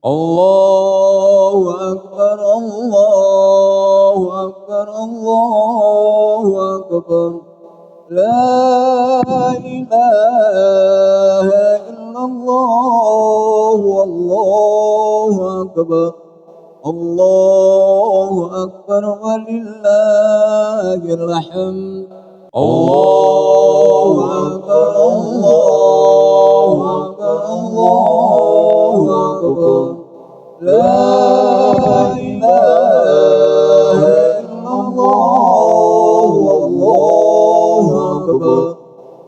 Allahu Akbar, Allahu Akbar, Allahu Akbar. La ilaha illallah, Allahu Akbar. Allahu Akbar walillahil hamd. Allahu Akbar, Allahu Akbar, Allahu Akbar. La ilaha illallah, Allahu Akbar.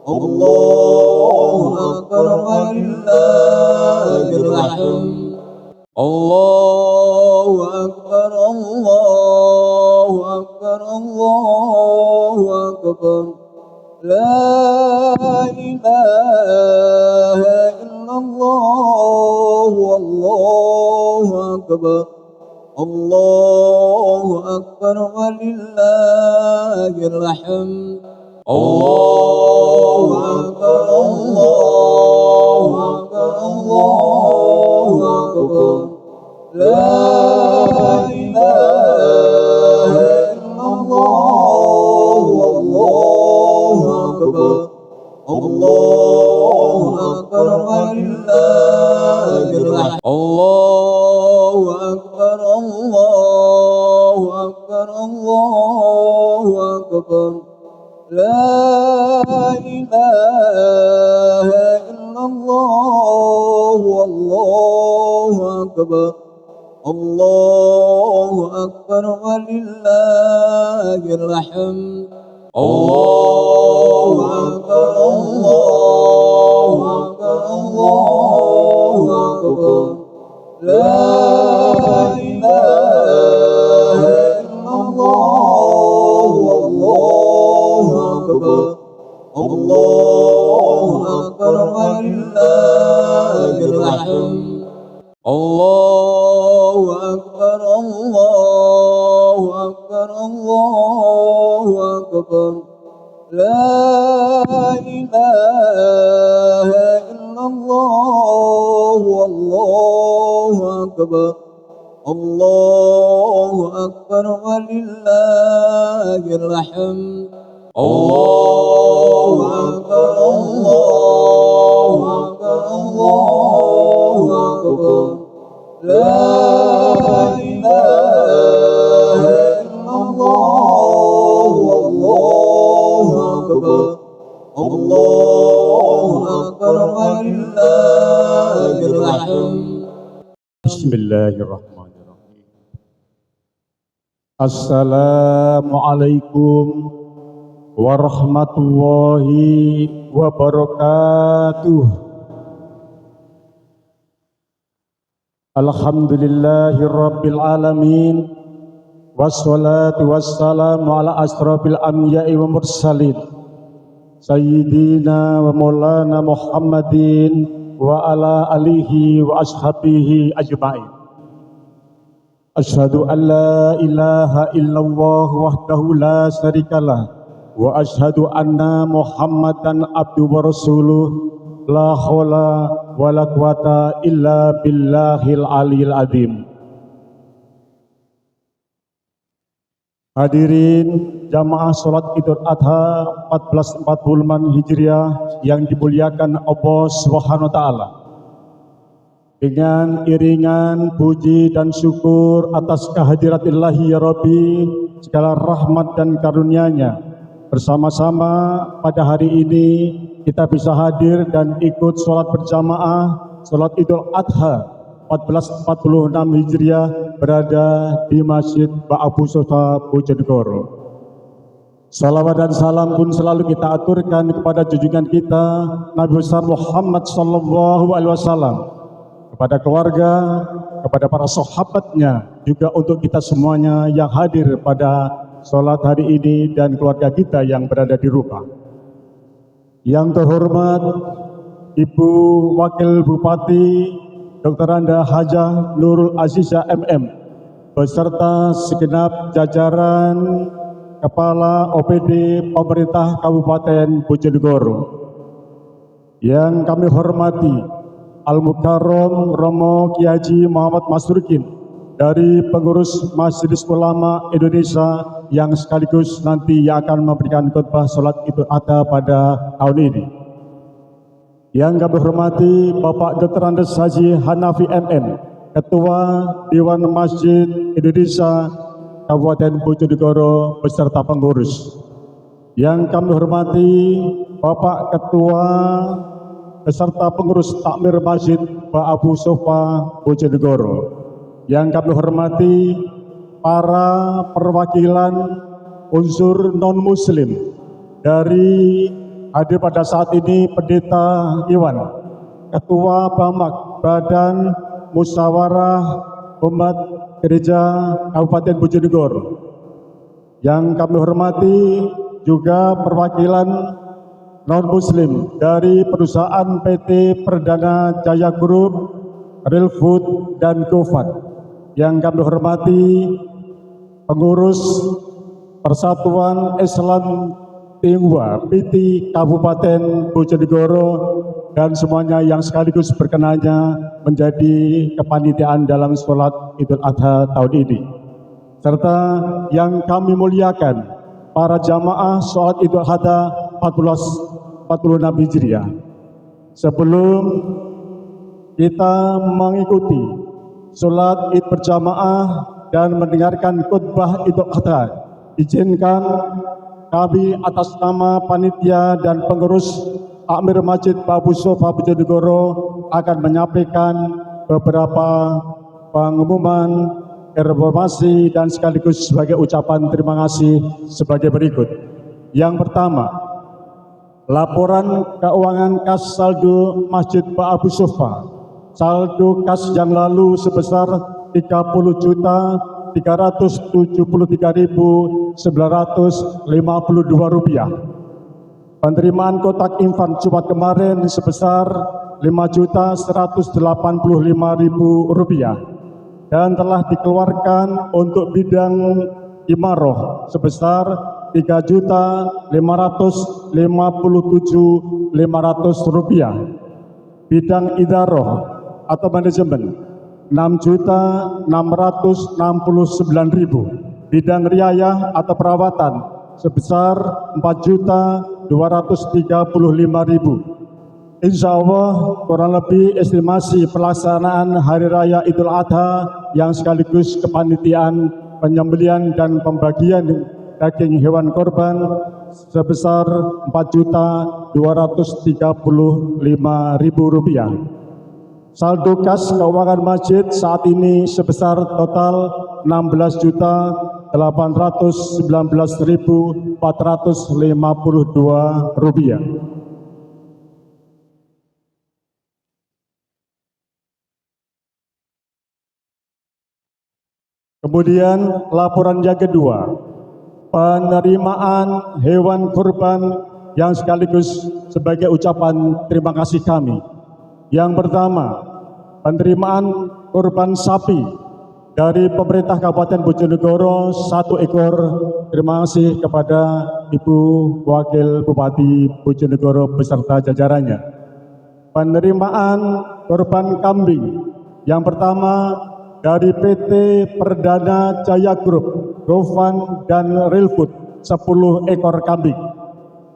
Allahu Akbar walillahil hamd. Allahu Akbar, Allahu Akbar, Allahu Akbar. La ilaha illallah, Allahu Akbar. Allahu Akbar walillahil hamd. Allahu Akbar, Allahu Akbar, Allahu Akbar. La ilaha illallah, Allahu Akbar. Allahu Akbar walillahil hamd. Allahu Akbar, Allahu Akbar, Allahu Akbar. La ilaha illallah, Allahu Akbar. Allahu Akbar walillahil hamd. Allahu Akbar, Allahu Akbar, Allahu Akbar. La ilaha illallah, Allahu Akbar. Allahu Akbar walillahil hamd. Allahu Akbar, Allahu Akbar, Allahu Akbar. La ilaha illallah, Allahu Akbar. Allahu Akbar walillahil hamd. Allahu Akbar, Allahu Akbar, Allahu Akbar. La ilaha illallah, Allahu Akbar. Allahu Akbar walillahil hamd. Bismillahirrahmanirrahim. Assalamualaikum warahmatullahi wabarakatuh. Alhamdulillahirabbil alamin. Wassalatu wassalamu ala asrofil anbiya'i wa mursalin Sayyidina wa maulana Muhammadin wa ala alihi wa ashabihi ajma'in. Asyhadu an la ilaha illallah wahdahu la syarikalah wa asyhadu anna Muhammadan abduhu wa rasuluh la haula wa la quwata illa billahil aliyil azim. Hadirin jamaah salat Idul Adha 1440 Hijriah yang dimuliakan Allah Subhanahu wa taala. Dengan iringan puji dan syukur atas kehadiratillah ya Rabbi, segala rahmat dan karunia-Nya, bersama-sama pada hari ini kita bisa hadir dan ikut sholat berjamaah sholat Idul Adha 1446 Hijriah berada di Masjid Ba'abu Sofa Bojonegoro. Salawat dan salam pun selalu kita aturkan kepada junjungan kita Nabi besar Muhammad sallallahu alaihi wasallam, kepada keluarga, kepada para sahabatnya, juga untuk kita semuanya yang hadir pada sholat hari ini dan keluarga kita yang berada di rumah. Yang terhormat Ibu Wakil Bupati Dr. Anda Hajah Nurul Azizah MM beserta segenap jajaran Kepala OPD Pemerintah Kabupaten Bojonegoro. Yang kami hormati Al-Mukarram Romo Kiai Haji Muhammad Masrukin dari pengurus Majelis Ulama Indonesia yang sekaligus nanti yang akan memberikan khutbah sholat Idul Adha pada tahun ini. Yang kami hormati Bapak Dr. Andes Haji Hanafi MM, Ketua Dewan Masjid Indonesia Kabupaten Bojonegoro beserta pengurus. Yang kami hormati Bapak Ketua beserta pengurus takmir masjid Pak Abu Sofa Bojonegoro. Yang kami hormati para perwakilan unsur non-muslim dari hadir pada saat ini Pendeta Iwan, Ketua BAMAK Badan Musyawarah Umat Gereja Kabupaten Bojonegoro. Yang kami hormati juga perwakilan non-muslim dari perusahaan PT Perdana Jaya Group, Real Food, dan GoFund. Yang kami hormati pengurus Persatuan Islam Tionghoa PT Kabupaten Bojonegoro dan semuanya yang sekaligus berkenannya menjadi kepanitiaan dalam sholat Idul Adha tahun ini. Serta yang kami muliakan para jamaah sholat Idul Adha 1446 Hijriah. Sebelum kita mengikuti sholat Id berjamaah dan mendengarkan khutbah Idul Adha, izinkan kami atas nama panitia dan pengurus Takmir Masjid Pak Abu Sofa Bojonegoro akan menyampaikan beberapa pengumuman, informasi dan sekaligus sebagai ucapan terima kasih sebagai berikut. Yang pertama, laporan keuangan kas saldo Masjid Pak Abu Sofa. Saldo kas yang lalu sebesar Rp30.373.952. Penerimaan kotak infak Jumat kemarin sebesar Rp5.185.000 dan telah dikeluarkan untuk bidang imaroh sebesar Rp3.557.500. Bidang idaroh atau manajemen 6.669.000. Bidang riayah atau perawatan sebesar 4.235.000. Insya Allah kurang lebih estimasi pelaksanaan Hari Raya Idul Adha yang sekaligus kepanitiaan penyembelihan dan pembagian daging hewan korban sebesar Rp4.235.000. Saldo kas keuangan masjid saat ini sebesar total Rp16.019.452. Kemudian laporan yang kedua, penerimaan hewan kurban yang sekaligus sebagai ucapan terima kasih kami. Yang pertama, penerimaan kurban sapi dari pemerintah Kabupaten Bojonegoro 1 ekor. Terima kasih kepada Ibu Wakil Bupati Bojonegoro beserta jajarannya. Penerimaan kurban kambing yang pertama dari PT Perdana Jaya Group, GoFund, dan Real Food 10 ekor kambing.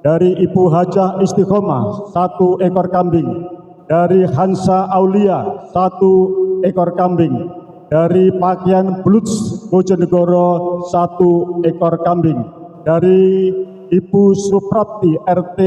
Dari Ibu Hajah Istiqomah 1 ekor kambing. Dari Hansa Aulia 1 ekor kambing. Dari Pakaian Bluts Bojonegoro 1 ekor kambing. Dari Ibu Suprapti RT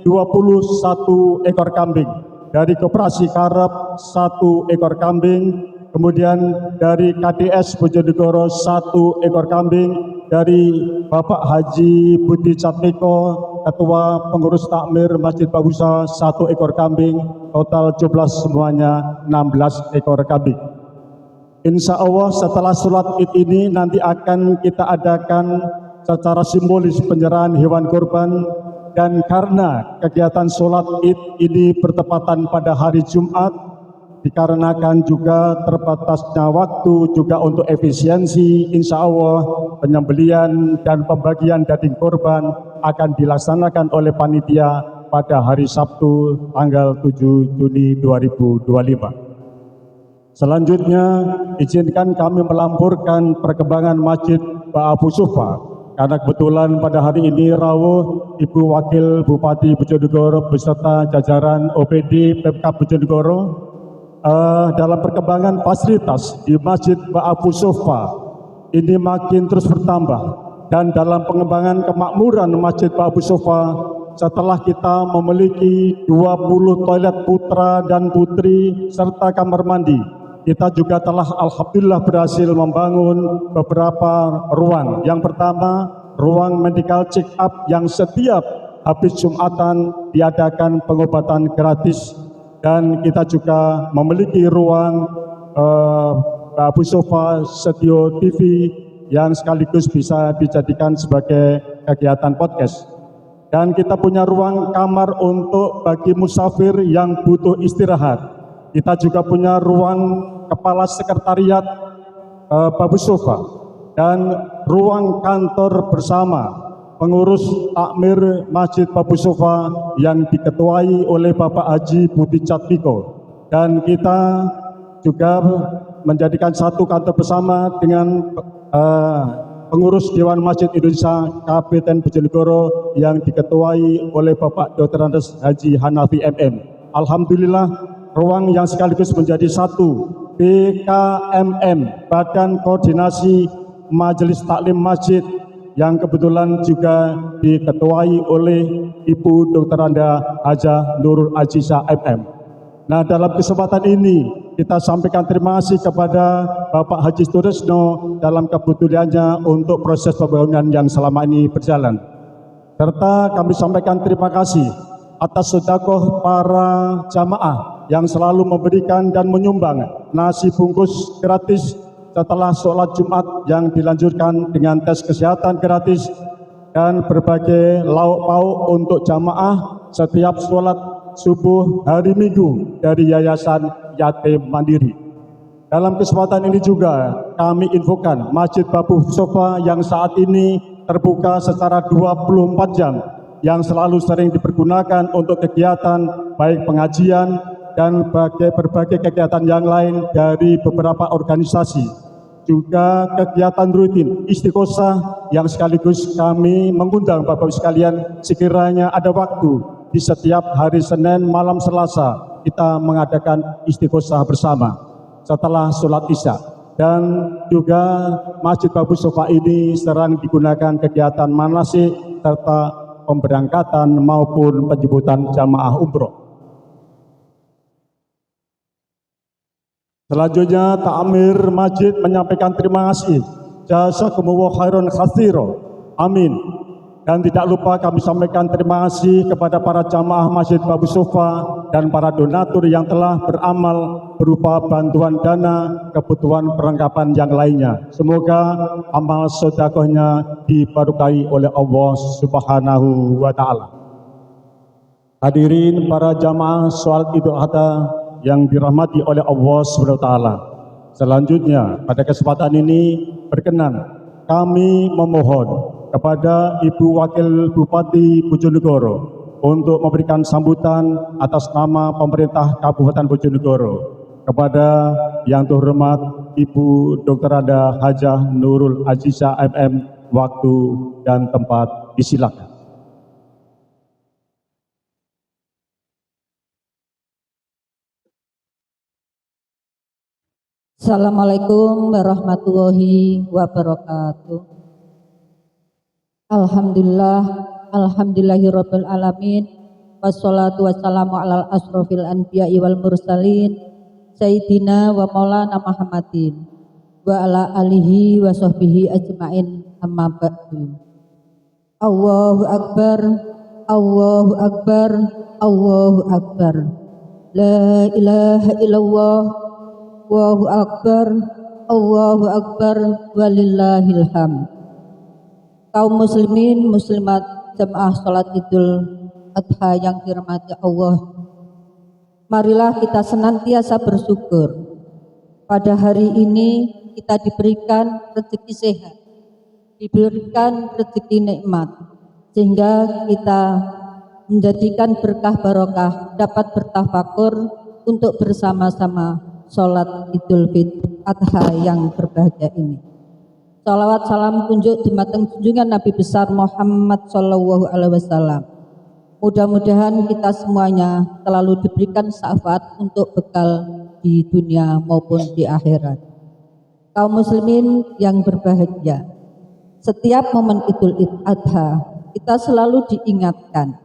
20 1 ekor kambing. Dari Koperasi Karep 1 ekor kambing. Kemudian dari KDS Bojonegoro 1 ekor kambing. Dari Bapak Haji Budi Catmiko, Ketua Pengurus Takmir Masjid Pak Busa 1 ekor kambing. Total jumlah semuanya 16 ekor kambing. Insya Allah setelah sholat Id ini nanti akan kita adakan secara simbolis penyerahan hewan kurban. Dan karena kegiatan sholat Id ini bertepatan pada hari Jumat, dikarenakan juga terbatasnya waktu juga untuk efisiensi, insya Allah penyembelian dan pembagian daging kurban akan dilaksanakan oleh panitia pada hari Sabtu tanggal 7 Juni 2025. Selanjutnya, izinkan kami melampirkan perkembangan Masjid Abu Sufa, karena kebetulan pada hari ini rawuh Ibu Wakil Bupati Bojonegoro beserta jajaran OPD Pemkab Bojonegoro dalam perkembangan fasilitas di Masjid Abu Sufa ini makin terus bertambah, dan dalam pengembangan kemakmuran Masjid Abu Sufa setelah kita memiliki 20 toilet putra dan putri serta kamar mandi, kita juga telah alhamdulillah berhasil membangun beberapa ruang. Yang pertama, ruang medical check up yang setiap habis Jumatan diadakan pengobatan gratis, dan kita juga memiliki ruang Abu Sufa Studio TV yang sekaligus bisa dijadikan sebagai kegiatan podcast. Dan kita punya ruang kamar untuk bagi musafir yang butuh istirahat. Kita juga punya ruang kepala sekretariat Abu Sufa dan ruang kantor bersama pengurus takmir Masjid Abu Sufa yang diketuai oleh Bapak Haji Budi Catmiko, dan kita juga menjadikan satu kantor bersama dengan pengurus Dewan Masjid Indonesia Kabupaten Bojonegoro yang diketuai oleh Bapak Dr. Andes Haji Hanafi MM. Alhamdulillah, ruang yang sekaligus menjadi satu BKMM, Badan Koordinasi Majelis Taklim Masjid, yang kebetulan juga diketuai oleh Ibu Dr. Anda Hajah Nurul Azizah MM. Nah, dalam kesempatan ini kita sampaikan terima kasih kepada Bapak Haji Suresno dalam kepeduliannya untuk proses pembangunan yang selama ini berjalan. Serta kami sampaikan terima kasih atas sedekah para jamaah yang selalu memberikan dan menyumbang nasi bungkus gratis setelah sholat Jumat yang dilanjutkan dengan tes kesehatan gratis dan berbagai lauk pauk untuk jamaah setiap sholat subuh hari Minggu dari Yayasan Yatim Mandiri. Dalam kesempatan ini juga kami infokan Masjid Abu Sufa yang saat ini terbuka secara 24 jam, yang selalu sering dipergunakan untuk kegiatan baik pengajian dan berbagai kegiatan yang lain dari beberapa organisasi. Juga kegiatan rutin istiqosah yang sekaligus kami mengundang Bapak-Ibu sekalian, sekiranya ada waktu di setiap hari Senin malam Selasa kita mengadakan istiqosah bersama setelah sholat Isya. Dan juga Masjid Abu Sufa ini sering digunakan kegiatan manasik serta pemberangkatan maupun penjemputan jamaah umroh. Selanjutnya, takmir masjid menyampaikan terima kasih. Jazakumullahu khairan katsira. Amin. Dan tidak lupa kami sampaikan terima kasih kepada para jamaah Masjid Abu Sufa dan para donatur yang telah beramal berupa bantuan dana, kebutuhan perlengkapan yang lainnya. Semoga amal sedekahnya diberkahi oleh Allah Subhanahu wa taala. Hadirin para jamaah salat Idul Adha yang dirahmati oleh Allah Subhanahu wa taala. Selanjutnya, pada kesempatan ini berkenan kami memohon kepada Ibu Wakil Bupati Bojonegoro untuk memberikan sambutan atas nama pemerintah Kabupaten Bojonegoro kepada yang terhormat Ibu Dr. Anda Hajah Nurul Azizah MM. Waktu dan tempat disilakan. Assalamualaikum warahmatullahi wabarakatuh. Alhamdulillahirabbil alamin. Wassalatu wassalamu alal asrofil anbiya'i wal mursalin Sayyidina wa maulana Muhammadin wa ala alihi wa sahbihi ajmain, amma ba'du. Allahu Akbar, Allahu Akbar, Allahu Akbar. La ilaha illallah, Allahu Akbar, Allahu Akbar, walillahil hamd. Kaum muslimin, muslimat, jamaah salat Idul Adha yang dirahmati Allah, marilah kita senantiasa bersyukur. Pada hari ini kita diberikan rezeki sehat, diberikan rezeki nikmat, sehingga kita menjadikan berkah barokah dapat bertafakur untuk bersama-sama sholat Idul Fitri Adha yang berbahagia ini. Salawat salam kunjuk dumateng junjungan Nabi besar Muhammad Shallallahu Alaihi Wasallam. Mudah-mudahan kita semuanya selalu diberikan syafaat untuk bekal di dunia maupun di akhirat. Kaum muslimin yang berbahagia, setiap momen Idul Adha kita selalu diingatkan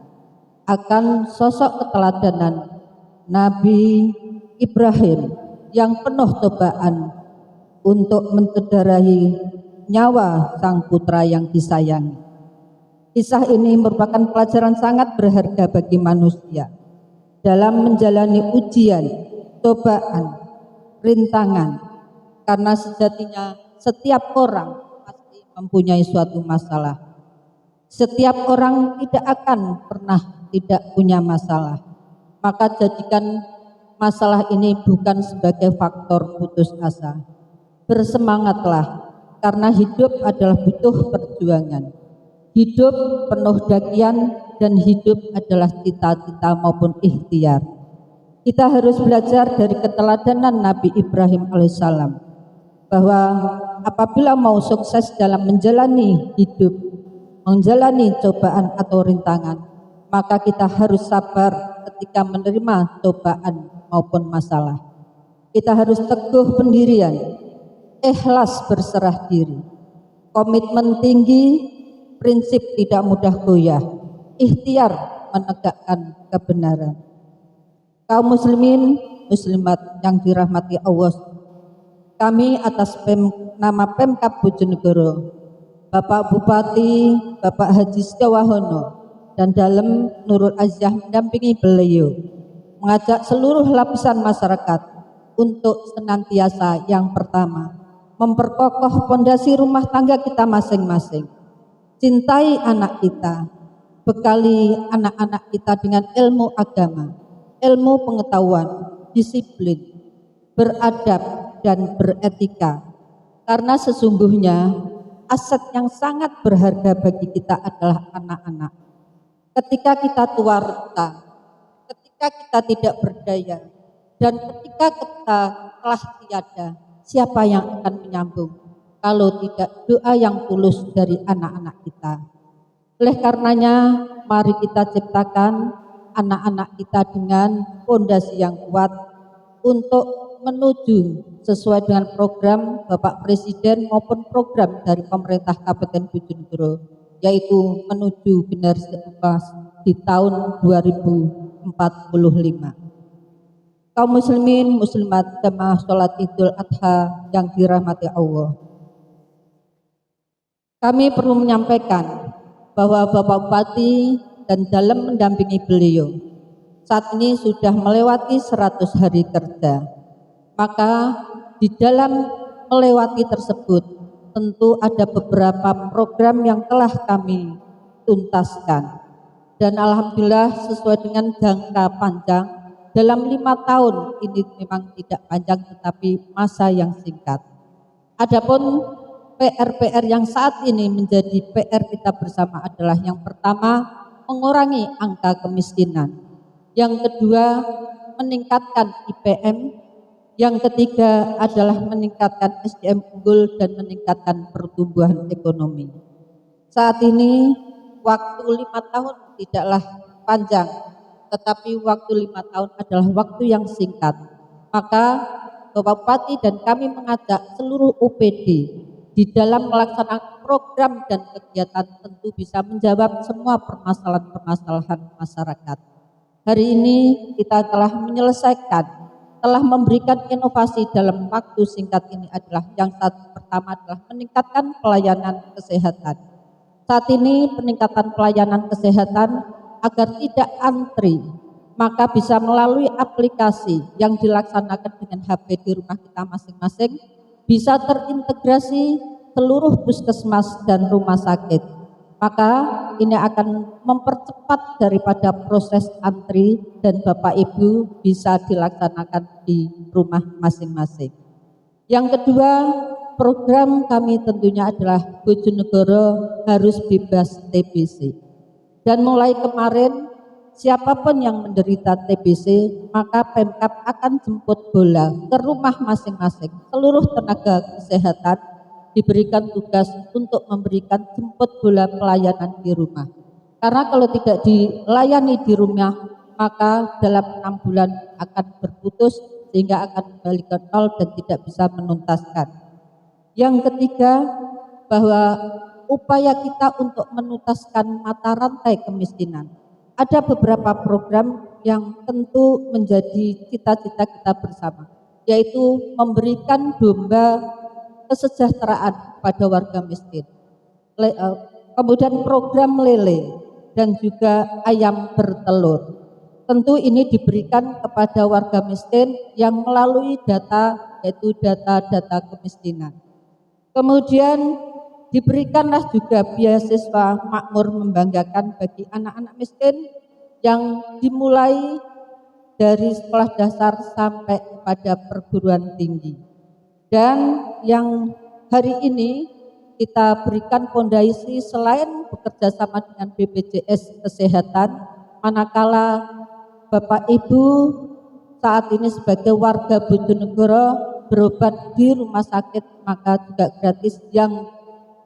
akan sosok keteladanan Nabi Ibrahim yang penuh cobaan untuk mencederai nyawa sang putra yang disayangi. Kisah ini merupakan pelajaran sangat berharga bagi manusia dalam menjalani ujian, cobaan, rintangan, karena sejatinya setiap orang pasti mempunyai suatu masalah. Setiap orang tidak akan pernah tidak punya masalah. Maka jadikan masalah ini bukan sebagai faktor putus asa. Bersemangatlah, karena hidup adalah butuh perjuangan. Hidup penuh dakian dan hidup adalah cita-cita maupun ikhtiar. Kita harus belajar dari keteladanan Nabi Ibrahim alaihissalam bahwa apabila mau sukses dalam menjalani hidup, menjalani cobaan atau rintangan, maka kita harus sabar ketika menerima cobaan maupun masalah. Kita harus teguh pendirian, ikhlas berserah diri, komitmen tinggi, prinsip tidak mudah goyah, ikhtiar menegakkan kebenaran. Kaum muslimin, muslimat yang dirahmati Allah, kami atas nama Pemkab Bojonegoro, Bapak Bupati, Bapak Haji Setiawahono, dan Dalem Nurul Aziah mendampingi beliau, mengajak seluruh lapisan masyarakat untuk senantiasa yang pertama memperkokoh pondasi rumah tangga kita masing-masing. Cintai anak kita, bekali anak-anak kita dengan ilmu agama, ilmu pengetahuan, disiplin, beradab dan beretika. Karena sesungguhnya aset yang sangat berharga bagi kita adalah anak-anak. Ketika kita tua renta, ketika kita tidak berdaya, dan ketika kita telah tiada, siapa yang akan menyambung kalau tidak doa yang tulus dari anak-anak kita? Oleh karenanya, mari kita ciptakan anak-anak kita dengan fondasi yang kuat untuk menuju sesuai dengan program Bapak Presiden maupun program dari pemerintah Kabupaten Bojonegoro, yaitu menuju generasi emas di tahun 2045. Kaum muslimin, muslimat, jamaah sholat Idul Adha yang dirahmati Allah. Kami perlu menyampaikan bahwa Bapak Bupati dan Dalem mendampingi beliau saat ini sudah melewati 100 hari kerja. Maka di dalam melewati tersebut tentu ada beberapa program yang telah kami tuntaskan. Dan alhamdulillah sesuai dengan jangka panjang, dalam 5 tahun ini memang tidak panjang tetapi masa yang singkat. Adapun PR-PR yang saat ini menjadi PR kita bersama adalah yang pertama, mengurangi angka kemiskinan. Yang kedua, meningkatkan IPM. Yang ketiga adalah meningkatkan SDM unggul dan meningkatkan pertumbuhan ekonomi. Saat ini waktu 5 tahun tidaklah panjang, tetapi waktu 5 tahun adalah waktu yang singkat. Maka Bapak Bupati dan kami mengajak seluruh OPD di dalam melaksanakan program dan kegiatan tentu bisa menjawab semua permasalahan-permasalahan masyarakat. Hari ini kita telah menyelesaikan, telah memberikan inovasi dalam waktu singkat ini adalah yang pertama adalah meningkatkan pelayanan kesehatan. Saat ini peningkatan pelayanan kesehatan agar tidak antri, maka bisa melalui aplikasi yang dilaksanakan dengan HP di rumah kita masing-masing, bisa terintegrasi seluruh puskesmas dan rumah sakit. Maka ini akan mempercepat daripada proses antri dan Bapak Ibu bisa dilaksanakan di rumah masing-masing. Yang kedua, program kami tentunya adalah Bojonegoro harus bebas TBC. Dan mulai kemarin siapapun yang menderita TBC, maka Pemkab akan jemput bola ke rumah masing-masing. Seluruh tenaga kesehatan diberikan tugas untuk memberikan jemput bola pelayanan di rumah. Karena kalau tidak dilayani di rumah, maka dalam 6 bulan akan berputus sehingga akan kembali ke nol dan tidak bisa menuntaskan. Yang ketiga, bahwa upaya kita untuk menuntaskan mata rantai kemiskinan. Ada beberapa program yang tentu menjadi cita-cita kita bersama, yaitu memberikan domba kesejahteraan pada warga miskin. Kemudian program lele dan juga ayam bertelur. Tentu ini diberikan kepada warga miskin yang melalui data, yaitu data-data kemiskinan. Kemudian diberikanlah juga beasiswa makmur membanggakan bagi anak-anak miskin yang dimulai dari sekolah dasar sampai pada perguruan tinggi. Dan yang hari ini kita berikan fondasi selain bekerja sama dengan BPJS Kesehatan, manakala Bapak Ibu saat ini sebagai warga Bojonegoro berobat di rumah sakit, maka juga gratis. Yang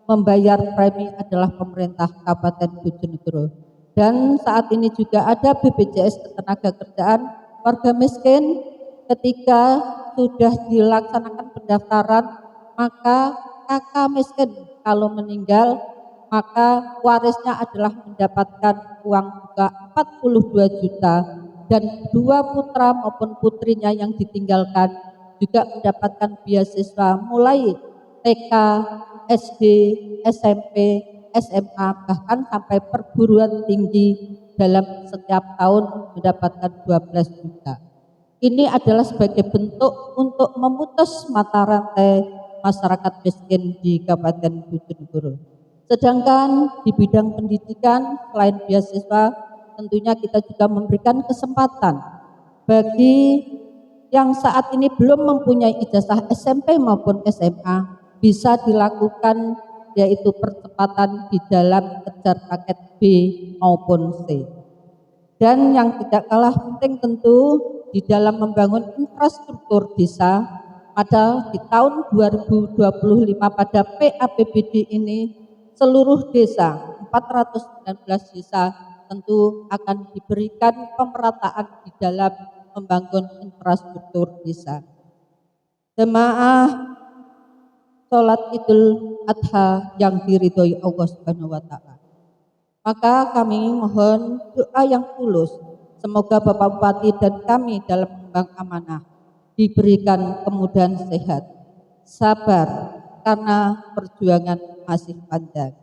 membayar premi adalah pemerintah Kabupaten Bojonegoro. Dan saat ini juga ada BPJS Ketenagakerjaan warga miskin. Ketika sudah dilaksanakan pendaftaran, maka kakak miskin kalau meninggal, maka warisnya adalah mendapatkan uang buka 42 juta dan 2 putra maupun putrinya yang ditinggalkan juga mendapatkan beasiswa mulai TK, SD, SMP, SMA, bahkan sampai perguruan tinggi dalam setiap tahun mendapatkan 12 juta. Ini adalah sebagai bentuk untuk memutus mata rantai masyarakat miskin di Kabupaten Bojonegoro. Sedangkan di bidang pendidikan, selain beasiswa, tentunya kita juga memberikan kesempatan bagi yang saat ini belum mempunyai ijazah SMP maupun SMA, bisa dilakukan yaitu percepatan di dalam kejar paket B maupun C. Dan yang tidak kalah penting tentu di dalam membangun infrastruktur desa, pada di tahun 2025 pada PAPBD ini seluruh desa, 419 desa tentu akan diberikan pemerataan di dalam membangun infrastruktur desa. Jemaah sholat Idul Adha yang diridhoi Allah Subhanahu wa taala. Maka kami mohon doa yang tulus, semoga Bapak Bupati dan kami dalam mengembang amanah diberikan kemudahan sehat, sabar karena perjuangan masih panjang.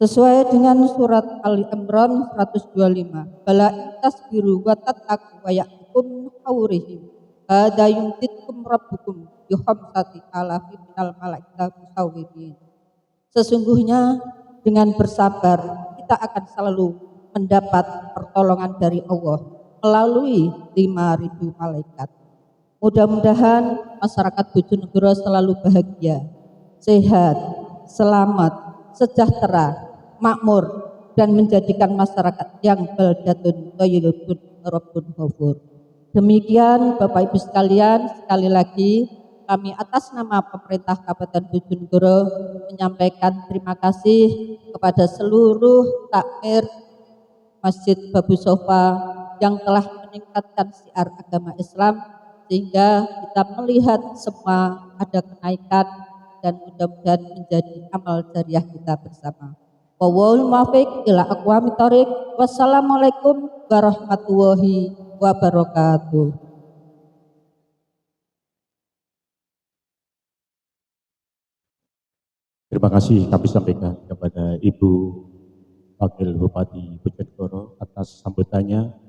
Sesuai dengan surat Ali Imran 125, bala tasbiru wa tattaqu wa ya'kum haurihim hada yumtitkum rabbukum bi khamsati alafi minal malaikati musawwimin. Sesungguhnya dengan bersabar kita akan selalu mendapat pertolongan dari Allah melalui 5.000 malaikat. Mudah-mudahan masyarakat Bojonegoro selalu bahagia, sehat, selamat, sejahtera, makmur, dan menjadikan masyarakat yang baldatun thayyibun rabbun ghafur. Demikian Bapak Ibu sekalian, sekali lagi kami atas nama pemerintah Kabupaten Bojonegoro menyampaikan terima kasih kepada seluruh takmir Masjid Babu Sofa yang telah meningkatkan syiar agama Islam sehingga kita melihat semua ada kenaikan dan mudah-mudahan menjadi amal jariah kita bersama. Wallahul muwaffiq ila aqwamit thoriq. Wassalamualaikum warahmatullahi wabarakatuh. Terima kasih kami sampaikan kepada Ibu Wakil Bupati Bojonegoro atas sambutannya.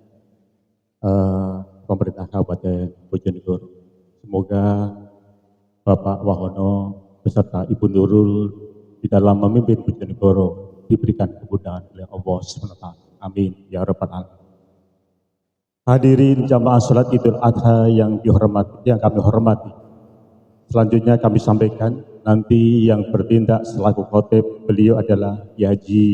Pemerintah Kabupaten Bojonegoro. Semoga Bapak Wahono beserta Ibu Nurul di dalam memimpin Bojonegoro diberikan kemudahan oleh Allah SWT. Amin ya rabbal alamin. Hadirin jamaah salat Idul Adha yang dihormati, yang kami hormati. Selanjutnya kami sampaikan nanti yang bertindak selaku khotib beliau adalah Haji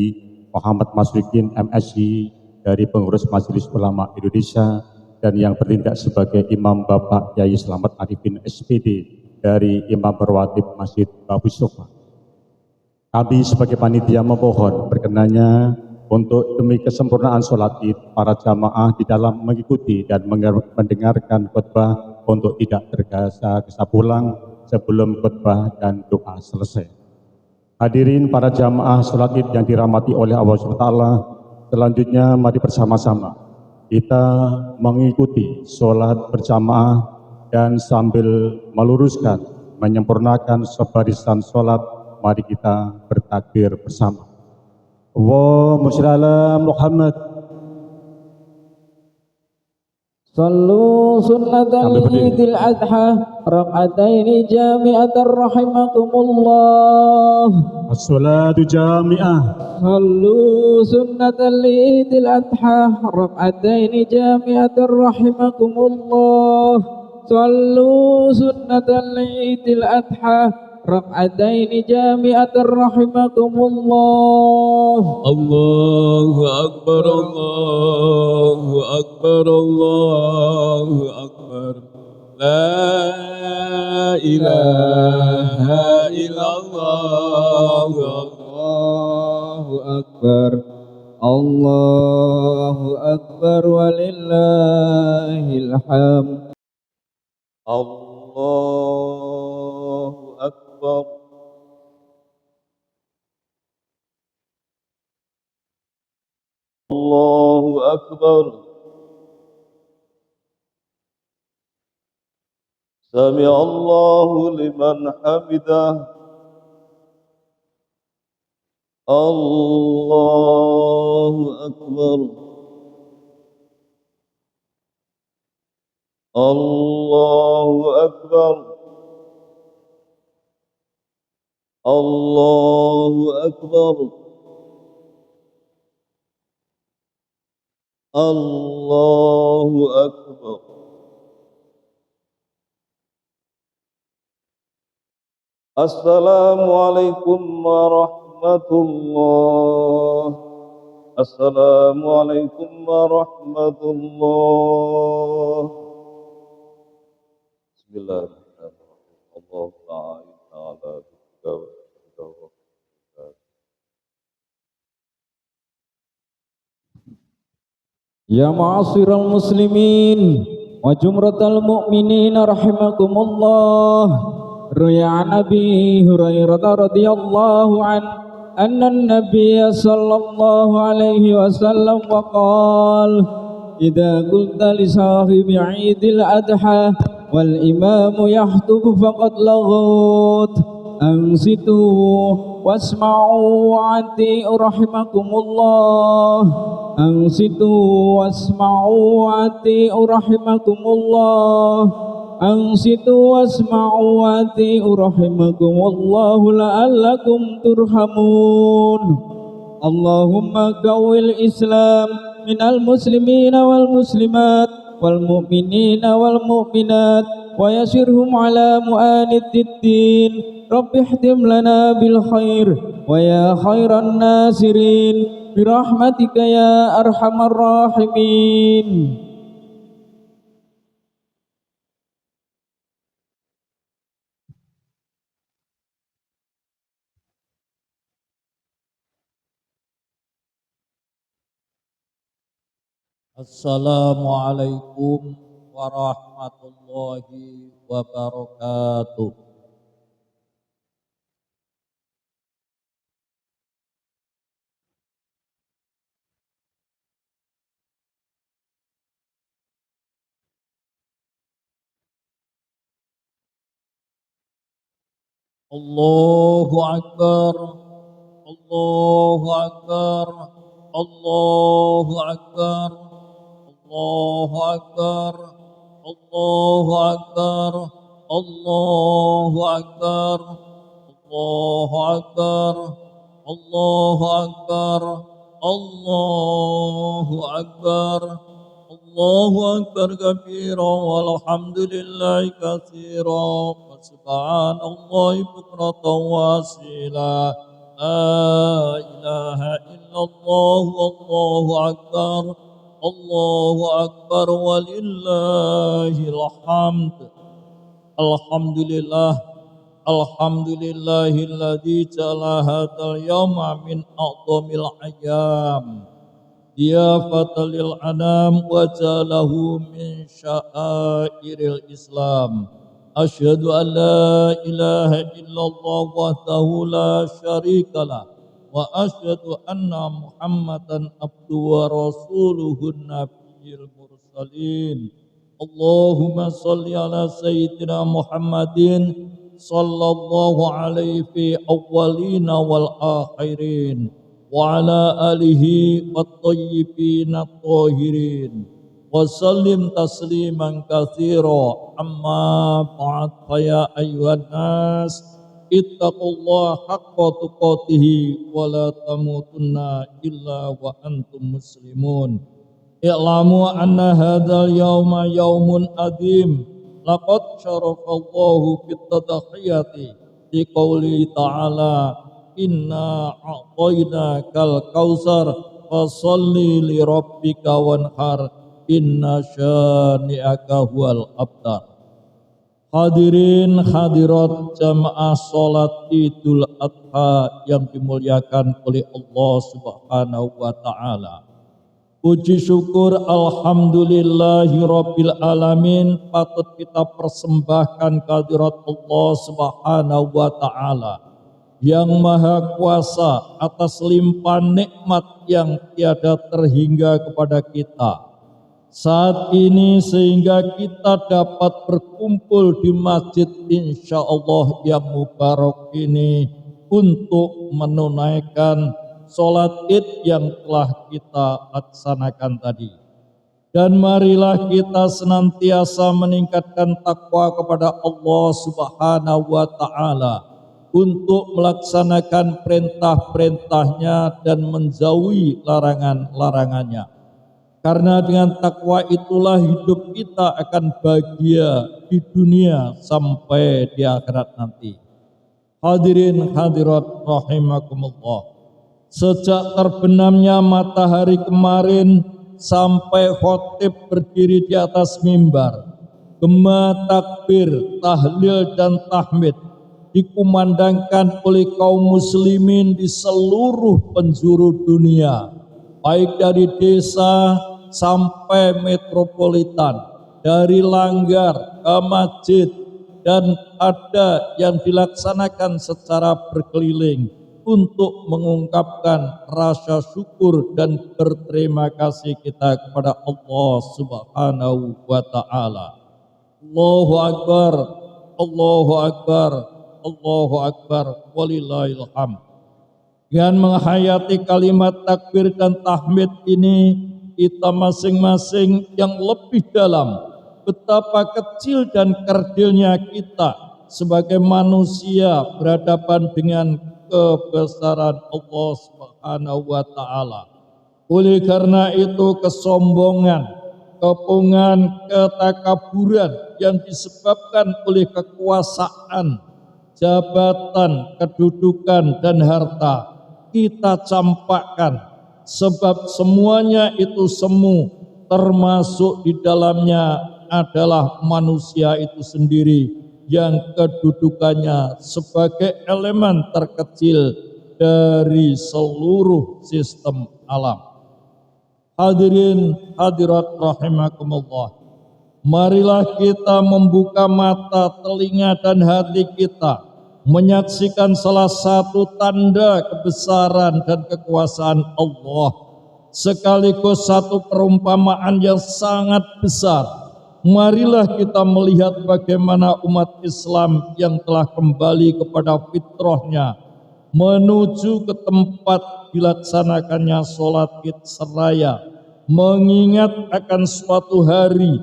Muhammad Masrikin MSI dari Pengurus Majelis Ulama Indonesia, dan yang bertindak sebagai Imam Bapak Yai Slamet Arifin SPD dari Imam Berwatib Masjid Babu Sofa. Kami sebagai panitia memohon berkenannya untuk demi kesempurnaan sholat id para jamaah di dalam mengikuti dan mendengarkan khutbah untuk tidak tergesa-gesa pulang sebelum khutbah dan doa selesai. Hadirin para jamaah sholat id yang dirahmati oleh Allah SWT, selanjutnya mari bersama-sama kita mengikuti sholat berjamaah dan sambil meluruskan, menyempurnakan sebarisan sholat, mari kita bertakbir bersama. Allahumma shalli ala Muhammad. صلوا سنة العيد الأضحى ركعتين جامعة رحمكم الله. الصلاة جامعة. صلوا سنة العيد الأضحى ركعتين جامعة رحمكم الله. صلوا سنة العيد الأضحى ركعتين جامعة رحمكم الله. الله أكبر الله أكبر الله أكبر لا إله إلا الله. الله أكبر الله أكبر ولله الحمد. الله أكبر. الله أكبر. سمع الله لمن حمده. الله أكبر. الله أكبر. الله أكبر. الله أكبر. السلام عليكم ورحمة الله. السلام عليكم ورحمة الله. بسم الله الرحمن الرحيم. الله تعالى يا معاشر المسلمين وجمرة المؤمنين رحمكم الله. روي عن أبي هريرة رضي الله عنه أن النبي صلى الله عليه وسلم وقال: إذا قلت لصاحب عيد الأضحى والإمام يخطب فقد لغوت أنصتوا واسمعوا وأطيعوا رحمكم الله. أنصتوا واسمعوا وأطيعوا رحمكم الله. أنصتوا واسمعوا وأطيعوا رحمكم الله لعلكم ترحمون. اللهم قوي الإسلام من المسلمين والمسلمات والمؤمنين والمؤمنات ويسرهم على مؤانة الدين. رب احتم لنا بالخير ويا خير الناصرين برحمتك يا أرحم الراحمين. Assalamualaikum warahmatullahi wabarakatuh. Allahu Akbar. Allahu Akbar. Allahu Akbar. Allahu Akbar. Allahu Akbar. Allahu Akbar. Allahu Akbar. Allahu Akbar. Allahu Akbar. Allahu Akbar kabira walhamdulillahi katsira. Subhanallahi bukratan wa asila. لا إله إلا الله والله أكبر الله أكبر ولله الحمد الحمد لله الحمد لله الذي جعل هذا اليوم من أعظم الأيام ضيافة للأنام وجعله من شعائر الإسلام أشهد أن لا إله إلا الله وحده لا شريك له وأشهد أن محمدا عبده ورسوله النبي المرسلين اللهم صل على سيدنا محمد صلى الله عليه في أولين والآخرين وعلى آله والطيبين الطاهرين وسلم تسليما كثيرا أما بعد فيا أيها الناس اتقوا الله حق تقاته ولا تموتن إلا وأنتم مسلمون اعلموا أن هذا اليوم يوم عظيم لقد شرف الله بالتضحية لقوله تعالى إنا أعطيناك الكوثر فصل لربك وانحر inna syani'aka huwal abtar. Hadirin hadirat jamaah salat Idul Adha yang dimuliakan oleh Allah Subhanahu wa taala. Puji syukur alhamdulillahi rabbil alamin patut kita persembahkan kehadirat Allah Subhanahu wa taala yang maha kuasa atas limpahan nikmat yang tiada terhingga kepada kita saat ini sehingga kita dapat berkumpul di masjid insyaallah yang mubarak ini untuk menunaikan sholat id yang telah kita laksanakan tadi. Dan marilah kita senantiasa meningkatkan takwa kepada Allah Subhanahu wa taala untuk melaksanakan perintah-perintahnya dan menjauhi larangan-larangannya. Karena dengan takwa itulah hidup kita akan bahagia di dunia sampai di akhirat nanti. Hadirin hadirat rahimakumullah. Sejak terbenamnya matahari kemarin sampai khotib berdiri di atas mimbar, gema takbir, tahlil dan tahmid dikumandangkan oleh kaum muslimin di seluruh penjuru dunia, baik dari desa sampai metropolitan, dari langgar ke masjid, dan ada yang dilaksanakan secara berkeliling untuk mengungkapkan rasa syukur dan berterima kasih kita kepada Allah Subhanahu wa taala. Allahu akbar, Allahu akbar, Allahu akbar, walillahil hamd. Dengan menghayati kalimat takbir dan tahmid ini, kita masing-masing yang lebih dalam betapa kecil dan kerdilnya kita sebagai manusia berhadapan dengan kebesaran Allah Subhanahu wa taala. Oleh karena itu kesombongan, kepungan, ketakaburan yang disebabkan oleh kekuasaan, jabatan, kedudukan dan harta kita campakkan, sebab semuanya itu semu, termasuk di dalamnya adalah manusia itu sendiri yang kedudukannya sebagai elemen terkecil dari seluruh sistem alam. Hadirin hadirat rahimakumullah, marilah kita membuka mata, telinga dan hati kita menyaksikan salah satu tanda kebesaran dan kekuasaan Allah, sekaligus satu perumpamaan yang sangat besar. Marilah kita melihat bagaimana umat Islam yang telah kembali kepada fitrahnya menuju ke tempat dilaksanakannya sholat id seraya, mengingat akan suatu hari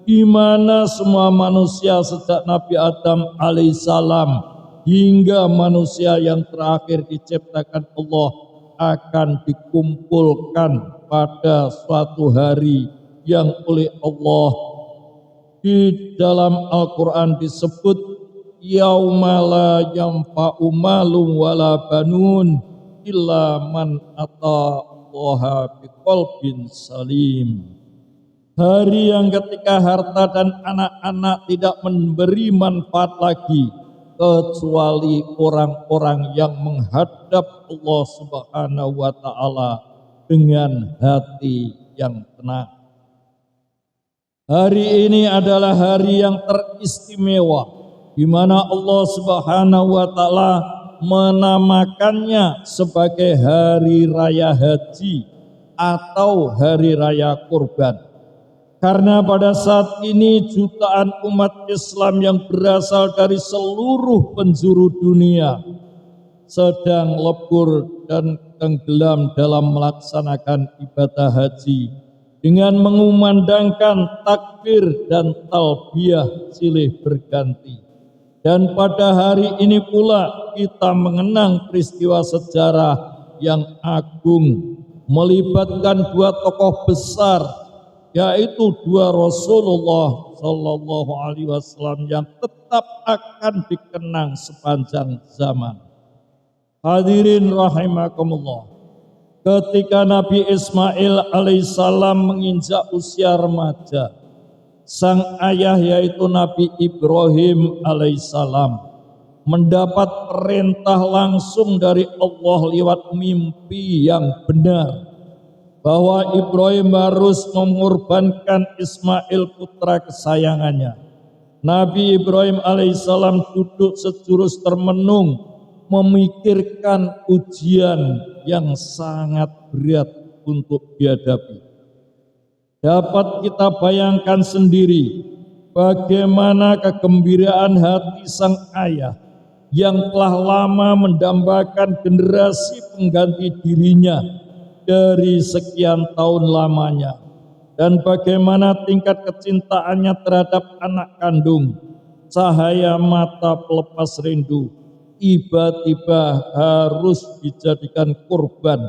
di mana semua manusia sejak Nabi Adam alaihissalam hingga manusia yang terakhir diciptakan Allah akan dikumpulkan pada suatu hari yang oleh Allah di dalam Al-Quran disebut yauma la yanfa'u malun wala banun illa man atallaha biqalbin salim. Hari yang ketika harta dan anak-anak tidak memberi manfaat lagi kecuali orang-orang yang menghadap Allah Subhanahu wa taala dengan hati yang tenang. Hari ini adalah hari yang teristimewa di mana Allah Subhanahu wa taala menamakannya sebagai hari raya haji atau hari raya kurban. Karena pada saat ini jutaan umat Islam yang berasal dari seluruh penjuru dunia sedang lebur dan tenggelam dalam melaksanakan ibadah haji dengan mengumandangkan takbir dan talbiyah silih berganti. Dan pada hari ini pula kita mengenang peristiwa sejarah yang agung melibatkan dua tokoh besar, yaitu dua Rasulullah Sallallahu Alaihi Wasallam yang tetap akan dikenang sepanjang zaman. Hadirin rahimakumullah, ketika Nabi Ismail alaihissalam menginjak usia remaja, sang ayah yaitu Nabi Ibrahim alaihissalam mendapat perintah langsung dari Allah lewat mimpi yang benar bahwa Ibrahim harus mengorbankan Ismail putra kesayangannya. Nabi Ibrahim alaihissalam duduk sejurus termenung memikirkan ujian yang sangat berat untuk dihadapi. Dapat kita bayangkan sendiri bagaimana kegembiraan hati sang ayah yang telah lama mendambakan generasi pengganti dirinya dari sekian tahun lamanya, dan bagaimana tingkat kecintaannya terhadap anak kandung, cahaya mata pelepas rindu, tiba-tiba harus dijadikan korban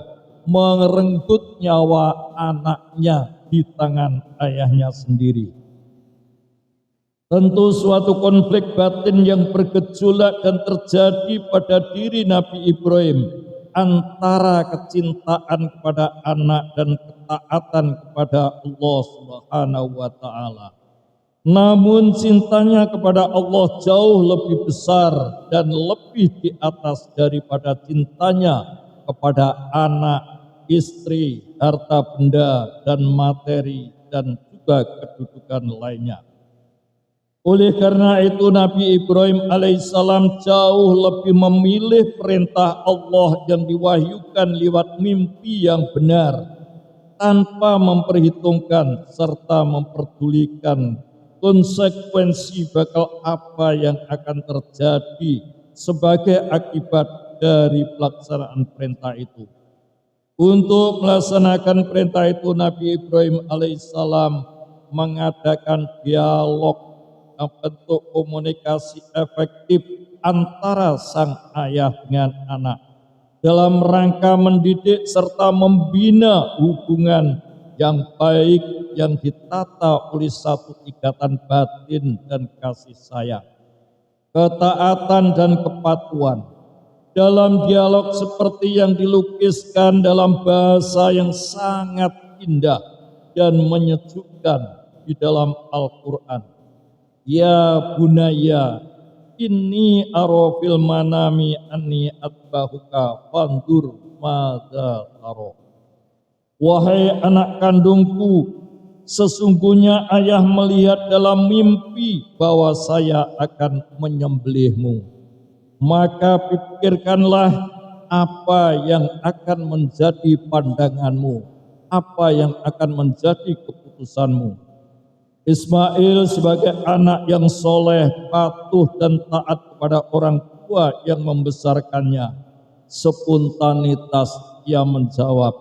merenggut nyawa anaknya di tangan ayahnya sendiri. Tentu suatu konflik batin yang bergejolak dan terjadi pada diri Nabi Ibrahim antara kecintaan kepada anak dan ketaatan kepada Allah Subhanahu wa taala. Namun cintanya kepada Allah jauh lebih besar dan lebih di atas daripada cintanya kepada anak, istri, harta benda dan materi dan juga kedudukan lainnya. Oleh karena itu Nabi Ibrahim alaihissalam jauh lebih memilih perintah Allah yang diwahyukan lewat mimpi yang benar tanpa memperhitungkan serta memperdulikan konsekuensi bakal apa yang akan terjadi sebagai akibat dari pelaksanaan perintah itu. Untuk melaksanakan perintah itu Nabi Ibrahim alaihissalam mengadakan dialog bentuk komunikasi efektif antara sang ayah dengan anak dalam rangka mendidik serta membina hubungan yang baik yang ditata oleh satu ikatan batin dan kasih sayang, ketaatan dan kepatuhan. Dalam dialog seperti yang dilukiskan dalam bahasa yang sangat indah dan menyejukkan di dalam Al-Quran. Ya bunaya, inni ara fil manami anni atbahuka fandur madza tara. Wahai anak kandungku, sesungguhnya ayah melihat dalam mimpi bahwa saya akan menyembelihmu. Maka pikirkanlah apa yang akan menjadi pandanganmu, apa yang akan menjadi keputusanmu. Ismail sebagai anak yang soleh, patuh dan taat kepada orang tua yang membesarkannya, spontanitas ia menjawab,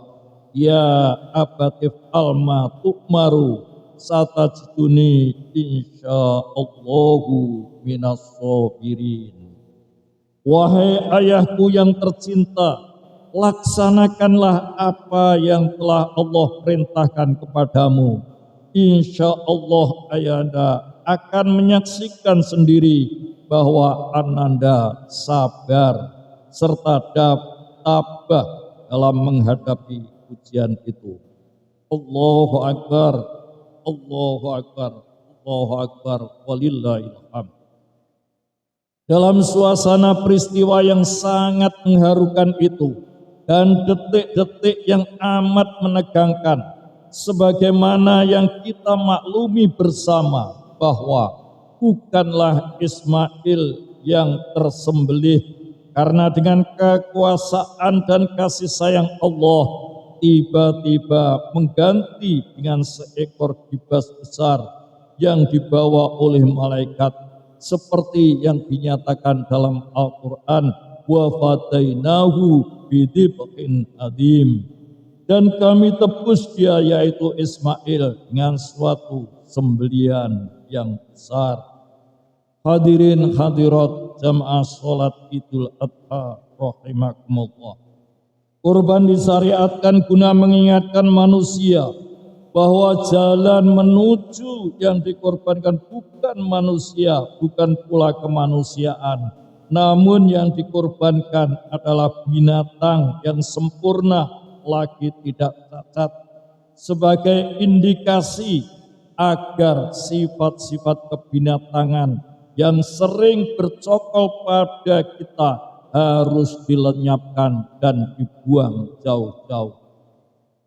ya abatif alma tu'maru satajiduni insyaallahu minas sabirin. Wahai ayahku yang tercinta, laksanakanlah apa yang telah Allah perintahkan kepadamu. Insya Allah ayahanda akan menyaksikan sendiri bahwa ananda sabar serta tabah dalam menghadapi ujian itu. Allahu Akbar, Allahu Akbar, Allahu Akbar, walillahil hamd. Dalam suasana peristiwa yang sangat mengharukan itu dan detik-detik yang amat menegangkan, sebagaimana yang kita maklumi bersama bahwa bukanlah Ismail yang tersembelih, karena dengan kekuasaan dan kasih sayang Allah tiba-tiba mengganti dengan seekor kibas besar yang dibawa oleh malaikat, seperti yang dinyatakan dalam Al-Quran, wa fadainahu bidibqin adim, dan kami tebus dia yaitu Ismail dengan suatu sembelian yang besar. Hadirin hadirat jamaah salat Idul Adha rahimakumullah. Kurban disyariatkan guna mengingatkan manusia bahwa jalan menuju yang dikorbankan bukan manusia, bukan pula kemanusiaan, namun yang dikorbankan adalah binatang yang sempurna lagi tidak cacat, sebagai indikasi agar sifat-sifat kebinatangan yang sering bercokol pada kita harus dilenyapkan dan dibuang jauh-jauh.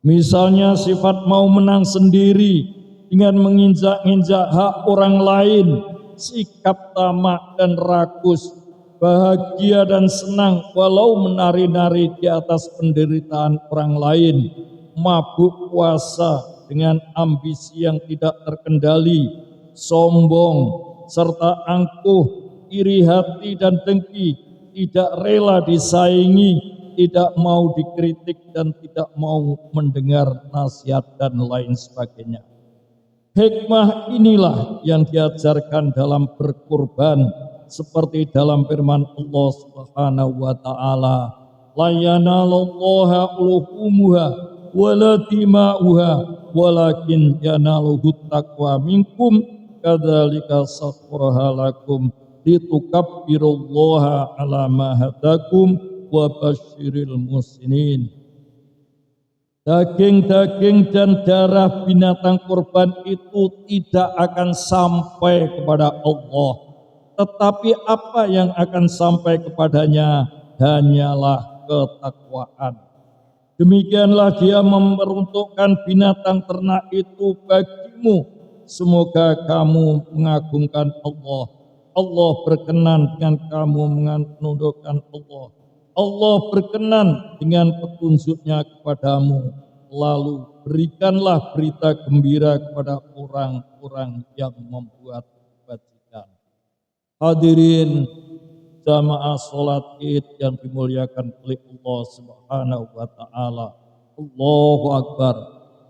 Misalnya sifat mau menang sendiri dengan menginjak-injak hak orang lain, sikap tamak dan rakus, bahagia dan senang walau menari-nari di atas penderitaan orang lain, mabuk puasa dengan ambisi yang tidak terkendali, sombong, serta angkuh, iri hati dan dengki, tidak rela disaingi, tidak mau dikritik dan tidak mau mendengar nasihat dan lain sebagainya. Hikmah inilah yang diajarkan dalam berkurban, seperti dalam firman Allah Subhanahu wa taala, la yanalallaha luhumuha wala dima'uha walakin yanaluhu taqwa minkum kadzalika sakhkharaha lakum litukabbirullaha ala ma hadakum wa basyiril muslimin. Daging-daging dan darah binatang kurban itu tidak akan sampai kepada Allah, tetapi apa yang akan sampai kepadanya hanyalah ketakwaan. Demikianlah dia memperuntukkan binatang ternak itu bagimu, semoga kamu mengagungkan Allah. Allah berkenan dengan kamu menundukkan Allah. Allah berkenan dengan petunjuknya kepadamu, lalu berikanlah berita gembira kepada orang-orang yang membuat kebajikan. Hadirin jamaah salat Id yang dimuliakan oleh Allah Subhanahu wa taala. Allahu Akbar,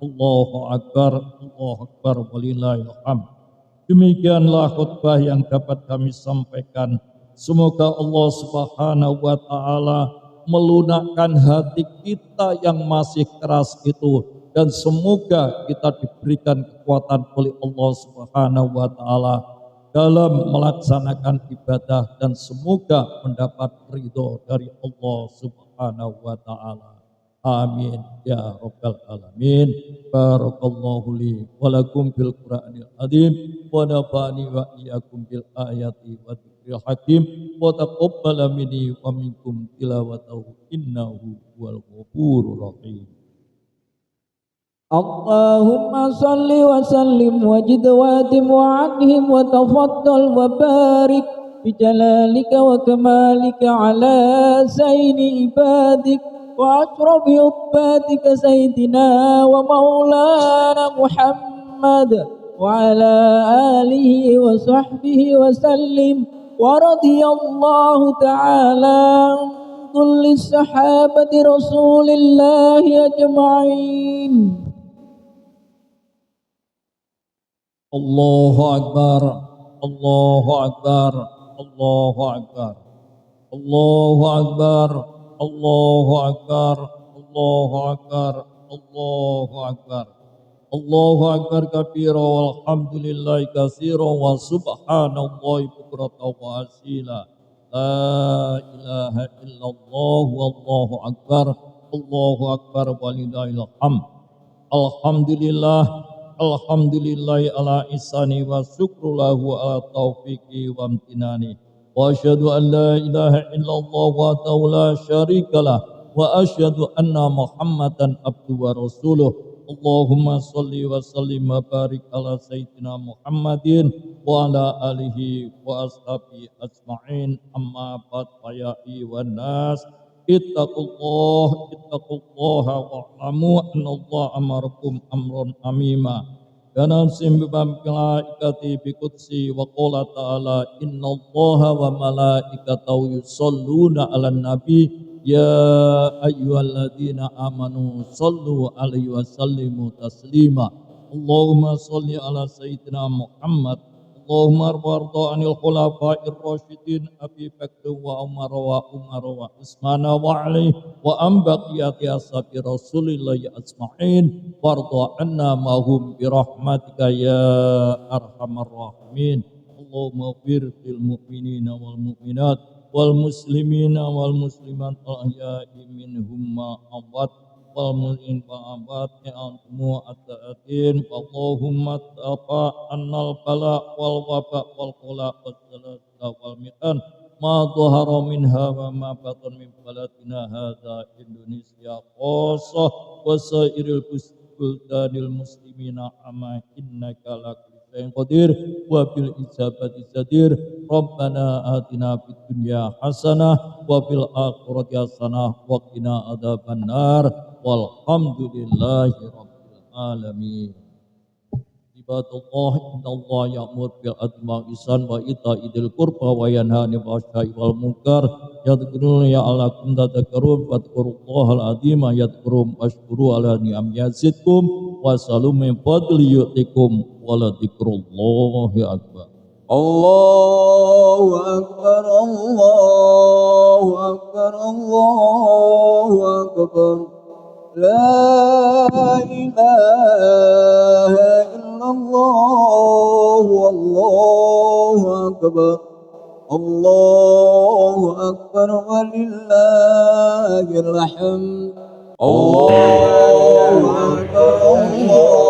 Allahu Akbar, Allahu Akbar, walillahil hamd. Demikianlah khutbah yang dapat kami sampaikan. Semoga Allah Subhanahu wa taala melunakkan hati kita yang masih keras itu, dan semoga kita diberikan kekuatan oleh Allah Subhanahu wa taala dalam melaksanakan ibadah, dan semoga mendapat ridho dari Allah Subhanahu wa taala. Amin ya rabbal alamin. Barakallahu li wa lakum bil Qur'anil azim wa nafa'ani wa iyyakum bil ayati wa dzikril hakim wa taqabbal minni wa minkum tilawatahu innahu huwal ghafurur rahim. Allahumma salli wa sallim wajid wa atim wa anhim wa tafaddal wa barik bi jalalika wa kamalika ala sayni ibadik wa asrafi ubbatika sayyidina wa maulana Muhammad wa ala alihi wa sahbihi wa sallim wa radiyallahu ta'ala kulli sahabati rasulillahi ajma'in. Allahu Akbar, Allahu Akbar, Allahu Akbar, Allahu Akbar, Allahu Akbar, Allahu Akbar, Allahu Akbar, Allahu Akbar kabira walhamdulillahi katsira wa subhanallahi bukratan wa asila. La ilaha illallah wallahu akbar walillahil hamd. Alhamdulillahi ala ihsani wa syukru lahu ala taufiqi wa amtinani. Wa asyhadu an la ilaha illallah wa la syarikalah wa asyhadu anna Muhammadan abduhu wa rasuluh. Allahumma salli wa sallim wa barik ala sayyidina Muhammadin wa ala alihi wa ashabihi ajma'in. Amma ba'd, faya'i wan nas ittaqullaha wa'lamu annallaha amarakum amran amima. Kana simbam malaikati bi qudsi wa qala ta'ala innallaha wa malaikatahu yusholluna 'alan nabi ya ayyuhalladzina amanu shallu 'alaihi wa sallimu taslima. Allahumma shalli ala sayyidina Muhammad. Allahumma warda anil khulafa'ir rasyidin Abi Bakr wa Umar wa Utsman wa Ali wa am baqiyati ashabi Rasulillah ajma'in warda anna mahum bi rahmatika ya arhamar rahimin. Allahumma fir lil mu'minina wal mu'minat wal muslimina wal muslimat al ahya'i minhum ma amwat wal mu'min wa amwat ya'antumu at-ta'atin. Allahumma tafa annal bala wal waba wal qula wal zalzala wal mitan ma dhahara minha wa ma batan min baladina hadza Indonesia qasah wa sairil buldanil muslimina amma innaka lakulli syai'in qadir wa bil ijabati jadir. Rabbana atina fid dunya hasanah wa fil akhirati hasanah wa qina adzabannar. Walhamdulillahi rabbil alamin. Ibadallah innallaha ya'muru bil adli wal ihsan wa ita'i dzil qurba wa yanha 'anil fahsya'i wal munkar yadhkuruna la'allakum tadhakkarun fadhkurullahal azima yadhkurum washkuru ala ni'am yazidkum wa salu min fadli yu'tikum wa la dzikrullahi akbar. Allahu akbar, Allahu akbar, Allahu akbar. La ilaha illallah, wallahu akbar. Allahu akbar walillahil hamd. Allahu akbar, Allah